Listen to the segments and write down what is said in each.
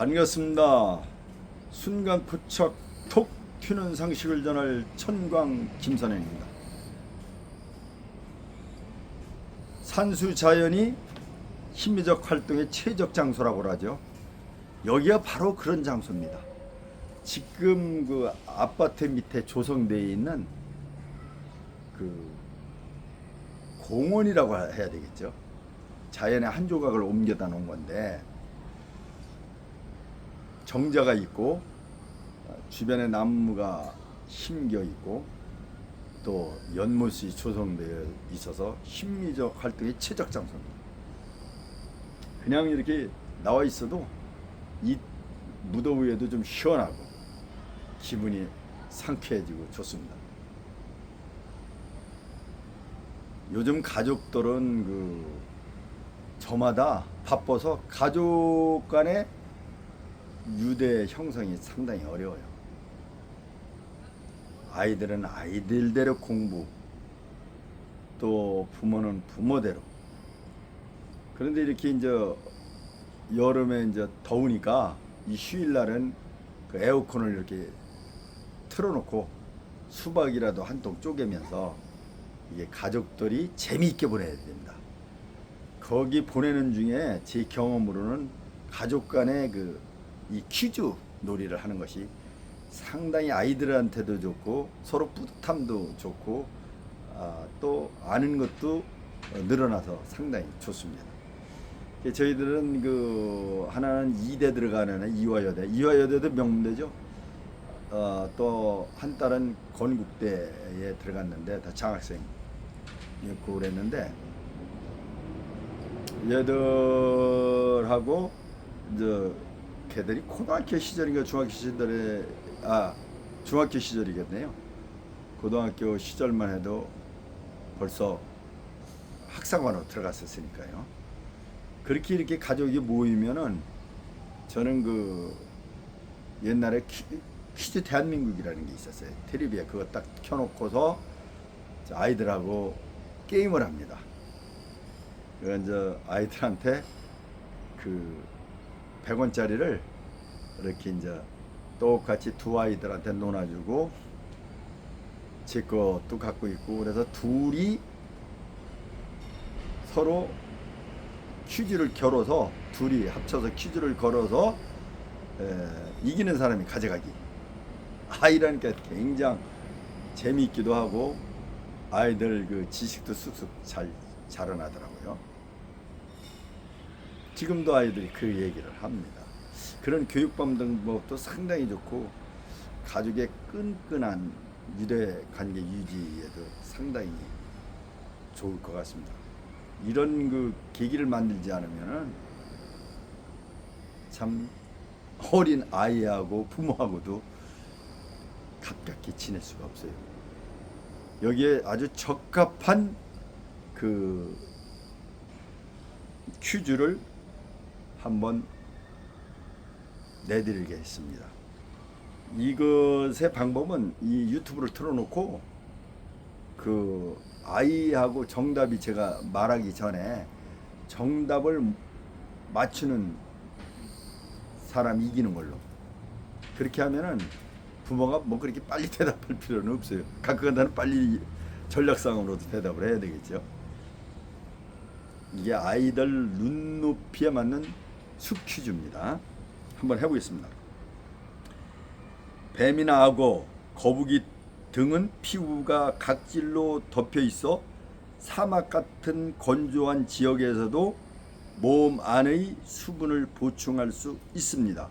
반갑습니다. 순간 포착 톡 튀는 상식을 전할 천광 김선영입니다. 산수 자연이 심리적 활동의 최적 장소라고 하죠. 여기가 바로 그런 장소입니다. 지금 그 아파트 밑에 조성되어 있는 그 공원이라고 해야 되겠죠. 자연의 한 조각을 옮겨다 놓은 건데 정자가 있고 주변에 나무가 심겨 있고 또 연못이 조성되어 있어서 심리적 활동의 최적 장소입니다. 그냥 이렇게 나와 있어도 이 무더위에도 좀 시원하고 기분이 상쾌해지고 좋습니다. 요즘 가족들은 저마다 바빠서 가족 간의 유대 형성이 상당히 어려워요. 아이들은 아이들대로 공부, 또 부모는 부모대로. 그런데 이렇게 이제 여름에 이제 더우니까 이 휴일날은 그 에어컨을 이렇게 틀어놓고 수박이라도 한 통 쪼개면서 이게 가족들이 재미있게 보내야 됩니다. 거기 보내는 중에 제 경험으로는 가족 간의 이 퀴즈 놀이를 하는 것이 상당히 아이들한테도 좋고 서로 뿌듯함도 좋고 또 아는 것도 늘어나서 상당히 좋습니다. 저희들은 하나는 2대 들어가는 이화여대, 이화여대도 명문대죠. 또 한 딸은 건국대에 들어갔는데 다 장학생이었고 그랬는데 얘들하고 이제 걔들이 고등학교 시절인가 중학교 시절이겠네요. 고등학교 시절만 해도 벌써 학사관으로 들어갔었으니까요. 그렇게 이렇게 가족이 모이면은 저는 옛날에 퀴즈 대한민국이라는 게 있었어요. 텔레비에 그거 딱 켜놓고서 아이들하고 게임을 합니다. 그래서 이제 아이들한테 100원짜리를 이렇게 이제 똑같이 두 아이들한테 놓아주고 제 것도 갖고 있고 그래서 둘이 서로 퀴즈를 걸어서 둘이 합쳐서 퀴즈를 걸어서 이기는 사람이 가져가기. 아이라니까 굉장히 재미있기도 하고 아이들 지식도 쑥쑥 잘 자라나더라고요. 지금도 아이들이 그 얘기를 합니다. 그런 교육 방법도 상당히 좋고 가족의 끈끈한 유대 관계 유지에도 상당히 좋을 것 같습니다. 이런 계기를 만들지 않으면은 참 어린 아이하고 부모하고도 가깝게 지낼 수가 없어요. 여기에 아주 적합한 퀴즈를 한번 내드리겠습니다. 이것의 방법은 이 유튜브를 틀어놓고 아이하고 정답이 제가 말하기 전에 정답을 맞추는 사람이 이기는 걸로. 그렇게 하면은 부모가 그렇게 빨리 대답할 필요는 없어요. 가끔가다는 빨리 전략상으로도 대답을 해야 되겠죠. 이게 아이들 눈높이에 맞는 숲 퀴즈입니다. 한번 해보겠습니다. 뱀이나 악어, 거북이 등은 피부가 각질로 덮여 있어 사막 같은 건조한 지역에서도 몸 안의 수분을 보충할 수 있습니다.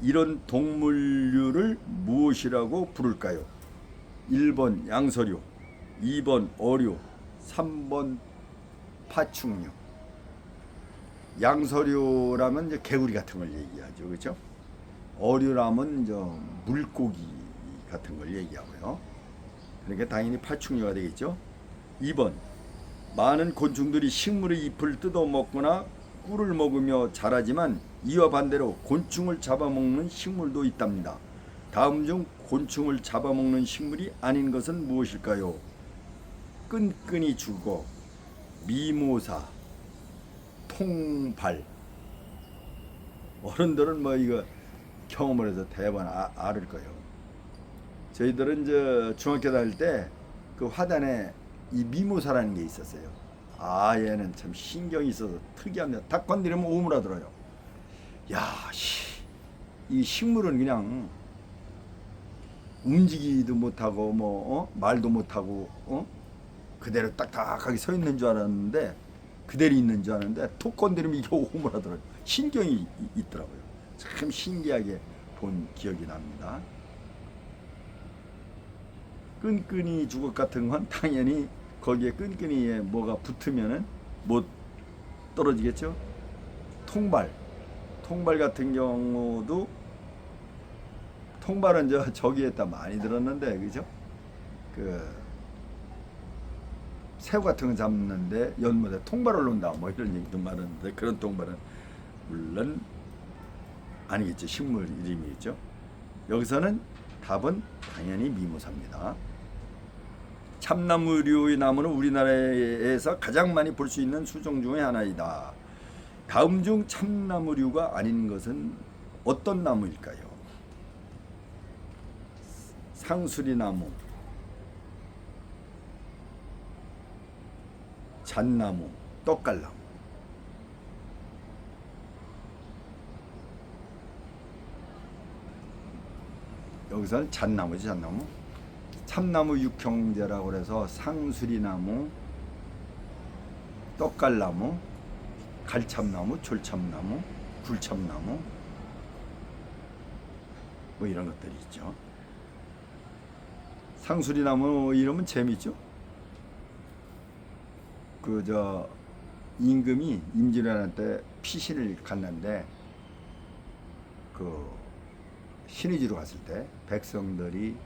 이런 동물류를 무엇이라고 부를까요? 1번 양서류, 2번 어류, 3번 파충류. 양서류라면 이제 개구리 같은 걸 얘기하죠, 그렇죠? 어류라면 이제 물고기 같은 걸 얘기하고요. 그러니까 당연히 파충류가 되겠죠. 2번 많은 곤충들이 식물의 잎을 뜯어 먹거나 꿀을 먹으며 자라지만 이와 반대로 곤충을 잡아먹는 식물도 있답니다. 다음 중 곤충을 잡아먹는 식물이 아닌 것은 무엇일까요? 끈끈이 죽어, 미모사, 통발. 어른들은 뭐 이거 경험을 해서 대번 알을 거예요. 저희들은 저 중학교 다닐 때 그 화단에 이 미모사라는 게 있었어요. 아, 얘는 참 신경이 있어서 특이합니다. 딱 건드리면 오므라들어요. 야, 이 식물은 그냥 움직이지도 못하고 말도 못하고 그대로 딱딱하게 서 있는 줄 알았는데, 그대로 있는 줄 알았는데 톡 건드리면 이게 오므라들어요. 신경이 있더라고요. 참 신기하게 본 기억이 납니다. 끈끈이 주걱 같은 건 당연히 거기에 끈끈이에 뭐가 붙으면은 못 떨어지겠죠. 통발 같은 경우도, 통발은 저기에다 많이 들었는데, 그죠? 그 새우 같은 거 잡는데 연못에 통발을 놓는다 뭐 이런 얘기도 많았는데, 그런 통발은 물론 아니겠죠. 식물 이름이겠죠. 여기서는 답은 당연히 미모사입니다. 참나무류의 나무는 우리나라에서 가장 많이 볼 수 있는 수종 중의 하나이다. 다음 중 참나무류가 아닌 것은 어떤 나무일까요? 상수리나무, 잣나무, 떡갈나무. 여기서는 잣나무지, 잣나무. 참나무 육형제라고 그래서 상수리나무, 떡갈나무, 갈참나무, 졸참나무, 굴참나무 뭐 이런 것들이 있죠. 상수리나무 이름은 재밌죠. 임금이 임진왜란 피신을 갔는데, 그 신의지로 갔을 때 백성들이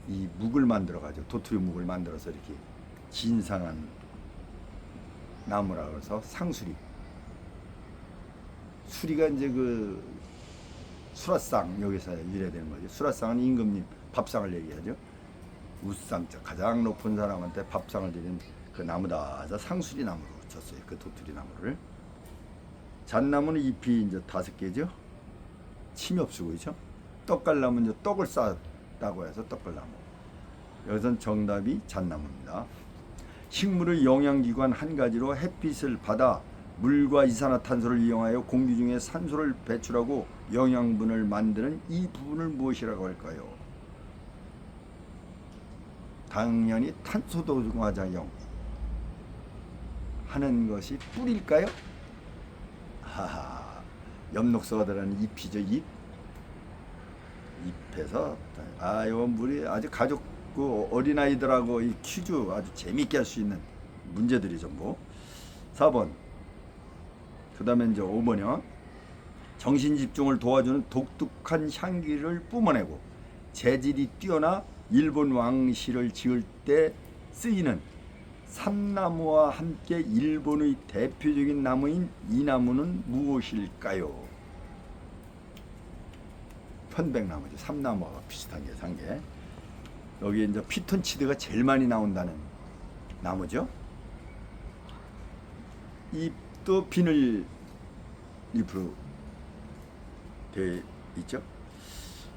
이 묵을 만들어 가지고, 도토리 묵을 만들어서 이렇게 진상한 나무라 그래서 상수리. 수리가 이제 그 수라상, 여기서 유래되는 거죠. 수라상은 임금님 밥상을 얘기하죠. 우상자, 가장 높은 사람한테 밥상을 드린 그 나무다. 상수리 나무로 쳤어요. 그 도토리 나무를. 잣나무는 잎이 이제 5개죠. 침이 없고, 그죠? 떡갈나무는 이제 떡을 쌌다고 해서 떡갈나무. 여기선 정답이 잣나무입니다. 식물의 영양기관 한 가지로 햇빛을 받아 물과 이산화탄소를 이용하여 공기 중에 산소를 배출하고 영양분을 만드는 이 부분을 무엇이라고 할까요? 당연히 탄소동화작용 하는 것이 뿌리일까요? 하하, 엽록소가 들어가는 잎이죠. 잎에서 요 물이 아주 가족 어린아이들하고 이 퀴즈 아주 재밌게 할 수 있는 문제들이 전부. 4번. 그 다음에 이제 5번이요. 정신집중을 도와주는 독특한 향기를 뿜어내고 재질이 뛰어나 일본 왕실을 지을 때 쓰이는 삼나무와 함께 일본의 대표적인 나무인 이 나무는 무엇일까요? 편백나무죠. 삼나무와 비슷한 게 산게. 여기 이제 피톤치드가 제일 많이 나온다는 나무죠. 잎도 비늘 잎으로 되어 있죠.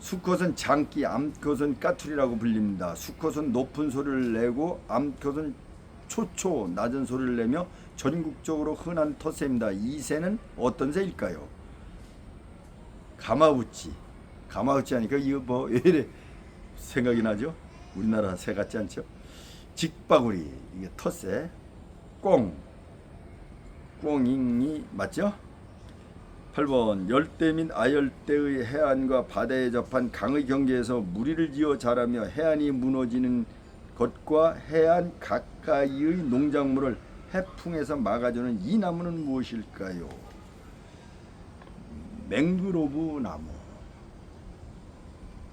수컷은 장기, 암컷은 까투리라고 불립니다. 수컷은 높은 소리를 내고 암컷은 초초 낮은 소리를 내며 전국적으로 흔한 텃새입니다. 이 새는 어떤 새일까요? 가마우치. 가마우치 하니까 이거 뭐 왜 이래 생각이 나죠? 우리나라 새 같지 않죠? 직바구리, 이게 텃새. 꽁잉이 맞죠? 8번. 열대 및 아열대의 해안과 바다에 접한 강의 경계에서 무리를 지어 자라며 해안이 무너지는 것과 해안 가까이의 농작물을 해풍에서 막아주는 이 나무는 무엇일까요? 맹그로브 나무,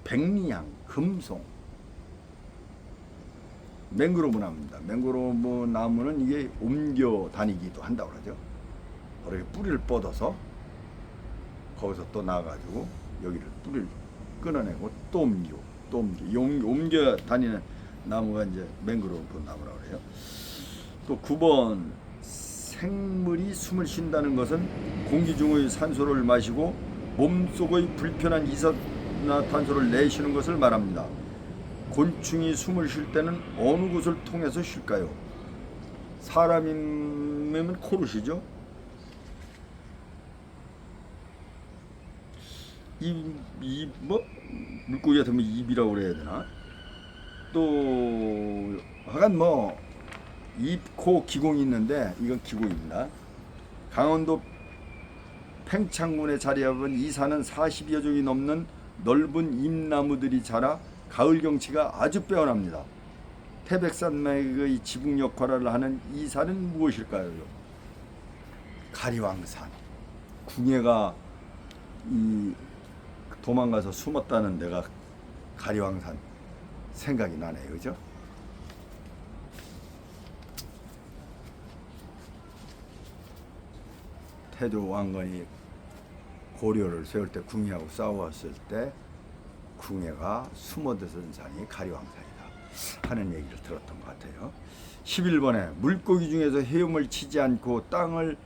백리향, 금송. 맹그로브 나무입니다. 맹그로브 나무는 이게 옮겨 다니기도 한다고 그러죠. 이렇게 뿌리를 뻗어서 거기서 또 나가지고 여기를 뿌리를 끊어내고 또 옮겨 다니는 나무가 이제 맹그로브 나무라고 그래요. 또 9번. 생물이 숨을 쉰다는 것은 공기 중의 산소를 마시고 몸속의 불편한 이산화탄소를 내쉬는 것을 말합니다. 곤충이 숨을 쉴 때는 어느 곳을 통해서 쉴까요? 사람이면 코로 쉬죠. 물고기 같으면 입이라고 그래야 되나? 또 하여간 입, 코, 기공이 있는데 이건 기공입니다. 강원도 팽창군에 자리잡은 이 산은 40여 종이 넘는 넓은 잎나무들이 자라 가을 경치가 아주 빼어납니다. 태백산맥의 지붕 역할을 하는 이 산은 무엇일까요? 가리왕산. 궁예가 도망가서 숨었다는 데가 가리왕산 생각이 나네요. 그죠? 태조 왕건이 고려를 세울 때 궁예하고 싸웠을 때 궁예가 숨어드던 산이 가리왕산이다 하는 얘기를 들었던 것 같아요. 11번에 물고기 중에서 헤엄을 치지 않고 땅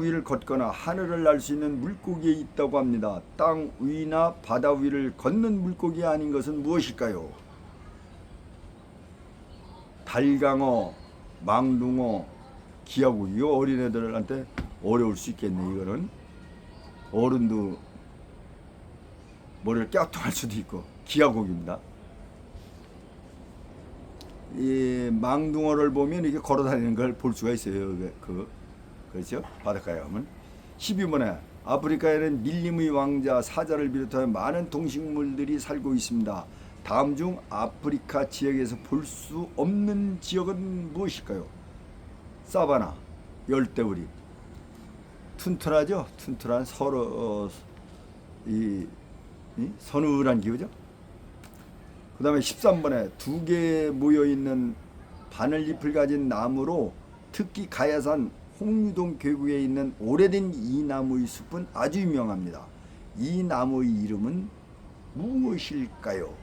위를 걷거나 하늘을 날 수 있는 물고기에 있다고 합니다. 땅 위나 바다 위를 걷는 물고기 아닌 것은 무엇일까요? 달강어, 망둥어, 기하고 이거 어린애들한테 어려울 수 있겠네. 이거는 어른도 머리를 깍둑할 수도 있고. 기하고기입니다. 이 망둥어를 보면 이게 걸어다니는 걸 볼 수가 있어요. 그렇죠? 바닷가에 가면. 12번에 아프리카에는 밀림의 왕자 사자를 비롯하여 많은 동식물들이 살고 있습니다. 다음 중 아프리카 지역에서 볼 수 없는 지역은 무엇일까요? 사바나, 열대우리. 튼튼하죠? 튼튼한 서늘한 기후죠. 그 다음에 13번에 두 개 모여있는 바늘잎을 가진 나무로 특히 가야산 홍유동 계곡에 있는 오래된 이 나무의 숲은 아주 유명합니다. 이 나무의 이름은 무엇일까요?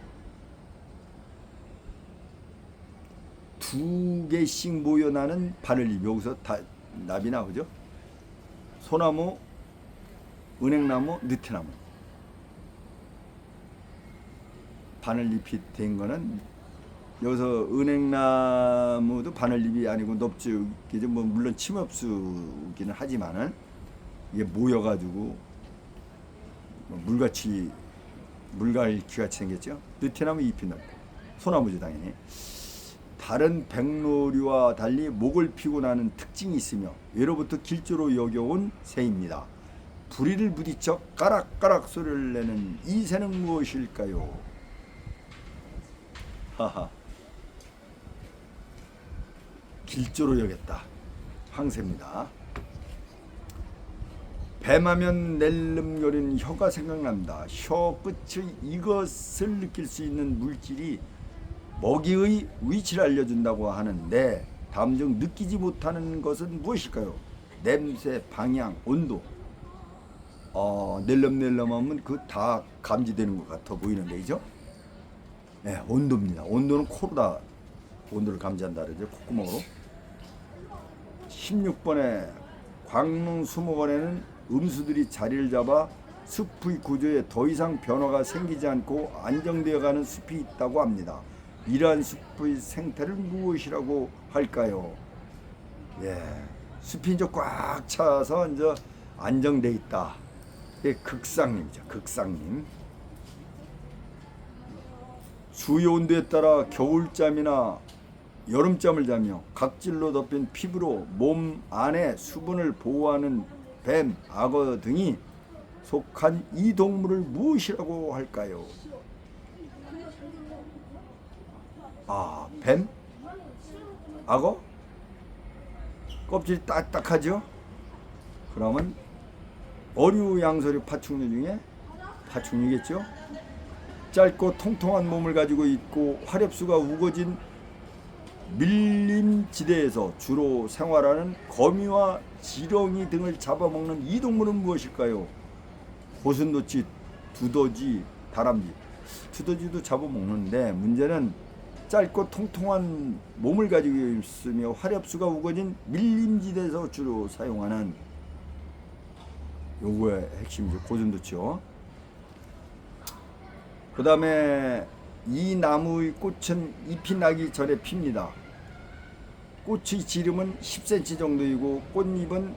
두 개씩 모여나는 바늘잎. 여기서 다 납이 나오죠. 소나무, 은행나무, 느티나무. 바늘잎이 된 거는 여기서 은행나무도 바늘잎이 아니고 넙죽이죠. 물론 침엽수기는 하지만은 이게 모여가지고 물갈퀴같이 생겼죠. 느티나무 잎이 넓고 소나무죠 당연히. 다른 백로류와 달리 목을 피고 나는 특징이 있으며 예로부터 길조로 여겨온 새입니다. 부리를 부딪혀 까락까락 소리를 내는 이 새는 무엇일까요? 하하. 길조로 여겼다. 황새입니다. 뱀하면 낼름거리는 혀가 생각납니다. 혀 끝의 이것을 느낄 수 있는 물질이 먹이의 위치를 알려준다고 하는데 다음 중 느끼지 못하는 것은 무엇일까요? 냄새, 방향, 온도. 낼름낼름하면 그 다 감지되는 것 같아 보이는데, 그죠? 네, 온도입니다. 온도는 코로 다 온도를 감지한다 그러죠. 콧구멍으로. 16번에 광릉 수목원에는 음수들이 자리를 잡아 숲의 구조에 더 이상 변화가 생기지 않고 안정되어가는 숲이 있다고 합니다. 이러한 숲의 생태를 무엇이라고 할까요? 예, 숲이 이제 꽉 차서 이제 안정돼 있다. 이게 극상림이죠. 극상림. 수요 온도에 따라 겨울잠이나 여름잠을 자며 각질로 덮인 피부로 몸 안에 수분을 보호하는 뱀, 악어 등이 속한 이 동물을 무엇이라고 할까요? 뱀? 악어? 껍질이 딱딱하죠? 그러면 어류, 양서류, 파충류 중에 파충류겠죠? 짧고 통통한 몸을 가지고 있고 화렵수가 우거진 밀림지대에서 주로 생활하는 거미와 지렁이 등을 잡아먹는 이 동물은 무엇일까요? 고슴도치, 두더지, 다람쥐. 두더지도 잡아먹는데 문제는 짧고 통통한 몸을 가지고 있으며 화렵수가 우거진 밀림지대에서 주로 사용하는 요거의 핵심이죠. 고슴도치요. 그 다음에 이 나무의 꽃은 잎이 나기 전에 핍니다. 꽃의 지름은 10cm 정도이고 꽃잎은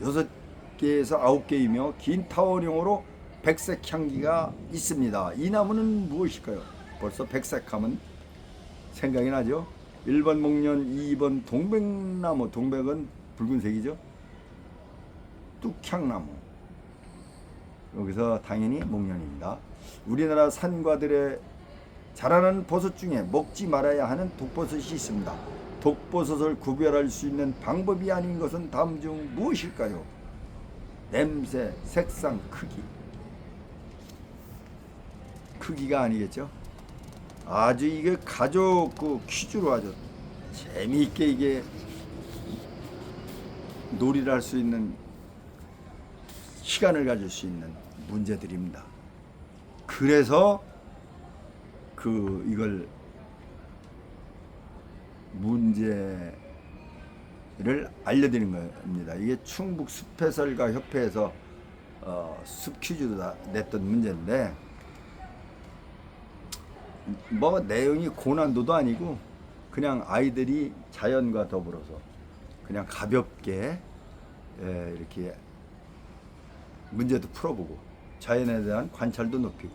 6개에서 9개이며 긴 타원형으로 백색 향기가 있습니다. 이 나무는 무엇일까요? 벌써 백색하면 생각이 나죠. 1번 목련, 2번 동백나무. 동백은 붉은색이죠. 뚝향나무. 여기서 당연히 목련입니다. 우리나라 산과들에 자라는 버섯 중에 먹지 말아야 하는 독버섯이 있습니다. 독버섯을 구별할 수 있는 방법이 아닌 것은 다음 중 무엇일까요? 냄새, 색상, 크기. 크기가 아니겠죠? 아주 이게 가족 퀴즈로 아주 재미있게 이게 놀이를 할 수 있는 시간을 가질 수 있는 문제들입니다. 그래서 이걸 문제를 알려드리는 겁니다. 이게 충북 숲해설가 협회에서 숲 퀴즈로 냈던 문제인데 뭐 내용이 고난도도 아니고 그냥 아이들이 자연과 더불어서 그냥 가볍게 이렇게 문제도 풀어보고 자연에 대한 관찰도 높이고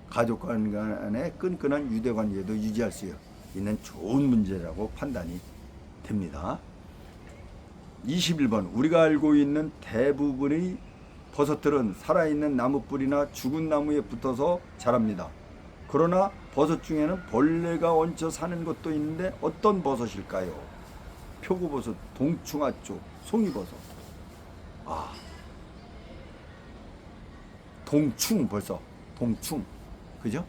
가족 간의 끈끈한 유대관계도 유지할 수 있는 좋은 문제라고 판단이 됩니다. 21번 우리가 알고 있는 대부분의 버섯들은 살아있는 나무뿌리나 죽은 나무에 붙어서 자랍니다. 그러나 버섯 중에는 벌레가 얹혀 사는 것도 있는데 어떤 버섯일까요? 표고버섯, 동충하쪽, 송이버섯. 동충 벌써 동충 그죠?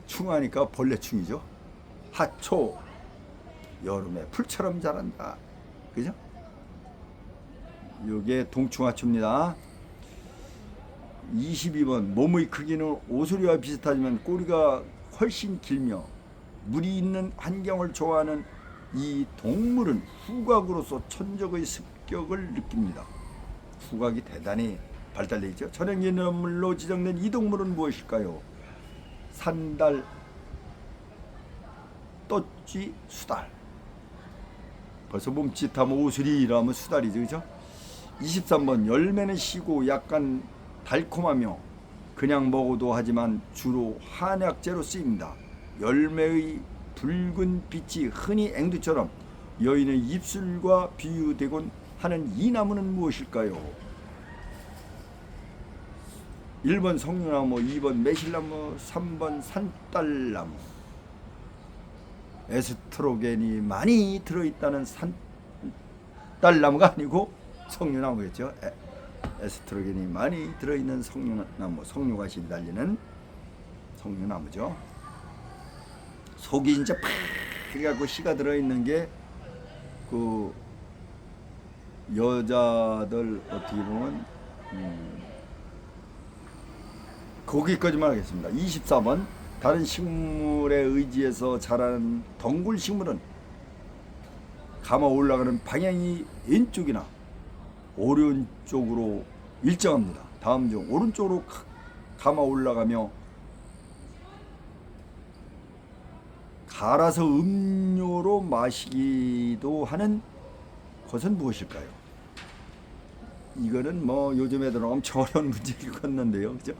충하니까 벌레충이죠. 하초 여름에 풀처럼 자란다 그죠? 요게 동충하초입니다. 22번 몸의 크기는 오소리와 비슷하지만 꼬리가 훨씬 길며 물이 있는 환경을 좋아하는 이 동물은 후각으로서 천적의 습격을 느낍니다. 후각이 대단히 발달되어 있죠. 천연기념물로 지정된 이 동물은 무엇일까요? 산달, 돛쥐, 수달. 벌써 몸짓하면 오수리라면 수달이죠. 그죠? 23번 열매는 시고 약간 달콤하며 그냥 먹어도 하지만 주로 한약재로 쓰입니다. 열매의 붉은 빛이 흔히 앵두처럼 여인의 입술과 비유되곤 하는 이 나무는 무엇일까요? 1번 석류나무, 2번 매실나무, 3번 산딸나무. 에스트로겐이 많이 들어있다는 산딸나무가 아니고 석류나무겠죠. 에스트로겐이 많이 들어있는 석류나무, 석류가시 달리는 석류나무죠. 속이 진짜 파래갖고 씨가 들어있는 게 그 여자들 어떻게 보면 거기까지만 하겠습니다. 24번 다른 식물에 의지해서 자라는 덩굴 식물은 감아 올라가는 방향이 왼쪽이나 오른쪽으로 일정합니다. 다음 중 오른쪽으로 감아 올라가며 갈아서 음료로 마시기도 하는 것은 무엇일까요? 이거는 뭐 요즘 애들은 엄청 어려운 문제일 것 같는데요. 그죠?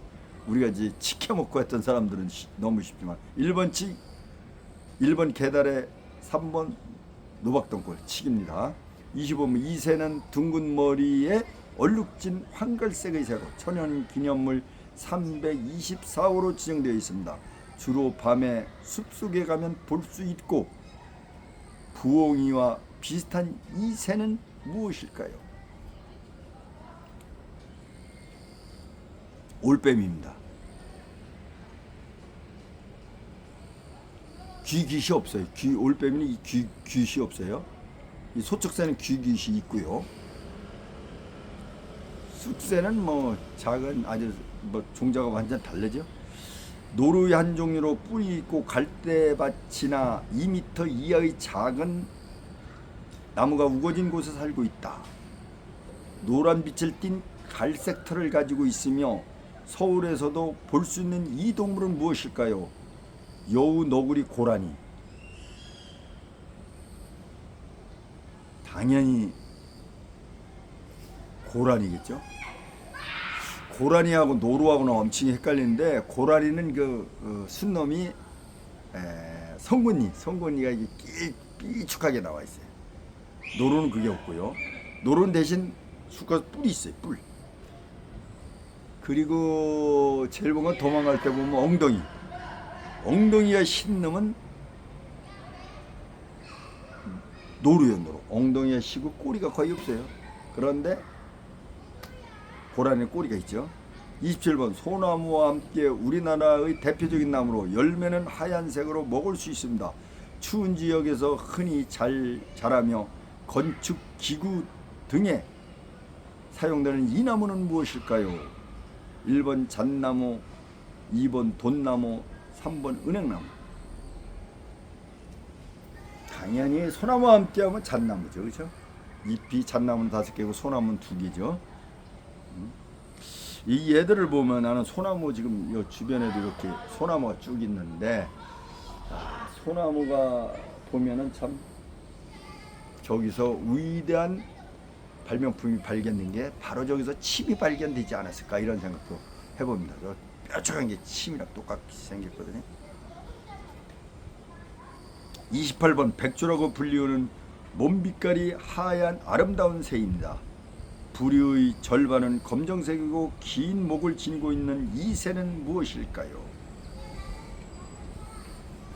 우리가 이제 치켜 먹고 했던 사람들은 너무 쉽지만 1번 게달에 3번 노박덩굴 치기입니다. 25번 이 새는 둥근 머리에 얼룩진 황갈색의 새로 천연기념물 324호로 지정되어 있습니다. 주로 밤에 숲속에 가면 볼 수 있고 부엉이와 비슷한 이 새는 무엇일까요? 올빼미입니다. 귀깃이 없어요. 올빼미는 귀깃이 없어요. 이 소쩍새는 귀깃이 있고요. 쑥새는 뭐 작은 아주 뭐 종자가 완전 다르죠. 노루의 한 종류로 뿌리 있고 갈대밭이나 2m 이하의 작은 나무가 우거진 곳에 살고 있다. 노란 빛을 띤 갈색 털을 가지고 있으며 서울에서도 볼 수 있는 이 동물은 무엇일까요? 여우, 너구리, 고라니. 당연히 고라니겠죠. 고라니하고 노루하고는 엄청 헷갈리는데, 고라니는 순놈이 성건니가 이게 삐죽하게 나와 있어요. 노루는 그게 없고요. 노루는 대신 수컷 뿔이 있어요. 뿔. 그리고 제일 보면 도망갈 때 보면 엉덩이가 신 놈은 노루요. 노루. 엉덩이가 시고 꼬리가 거의 없어요. 그런데 고라니는 꼬리가 있죠. 27번 소나무와 함께 우리나라의 대표적인 나무로 열매는 하얀색으로 먹을 수 있습니다. 추운 지역에서 흔히 자라며 건축 기구 등에 사용되는 이 나무는 무엇일까요? 1번 잣나무, 2번 돈나무, 3번 은행나무. 당연히 소나무와 함께하면 잣나무죠, 그렇죠? 잎이 잣나무는 5개고 소나무는 2개죠. 이 얘들을 보면 나는 소나무 지금 요 주변에도 이렇게 소나무가 쭉 있는데, 소나무가 보면은 참 저기서 위대한 발명품이 발견된 게 바로 저기서 침이 발견되지 않았을까 이런 생각도 해봅니다. 뾰족한 게 침이랑 똑같이 생겼거든요. 28번 백조라고 불리우는 몸빛깔이 하얀 아름다운 새입니다. 부리의 절반은 검정색이고 긴 목을 지니고 있는 이 새는 무엇일까요?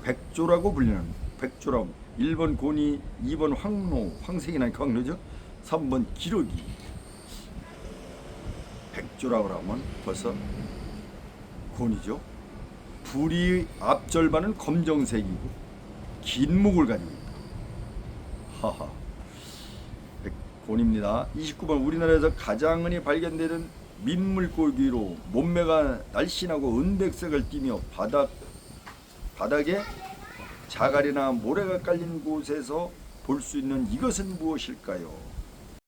백조라고 불리는 백조라고. 1번 고니, 2번 황로, 황색이 나니까 황로죠. 3번 기러기. 백조라고 하면 벌써 고니죠. 부리의 앞절반은 검정색이고 긴 목을 가지고 있다. 하하. 곤입니다. 29번 우리나라에서 가장 흔히 발견되는 민물고기로 몸매가 날씬하고 은백색을 띠며 바닥에 자갈이나 모래가 깔린 곳에서 볼 수 있는 이것은 무엇일까요?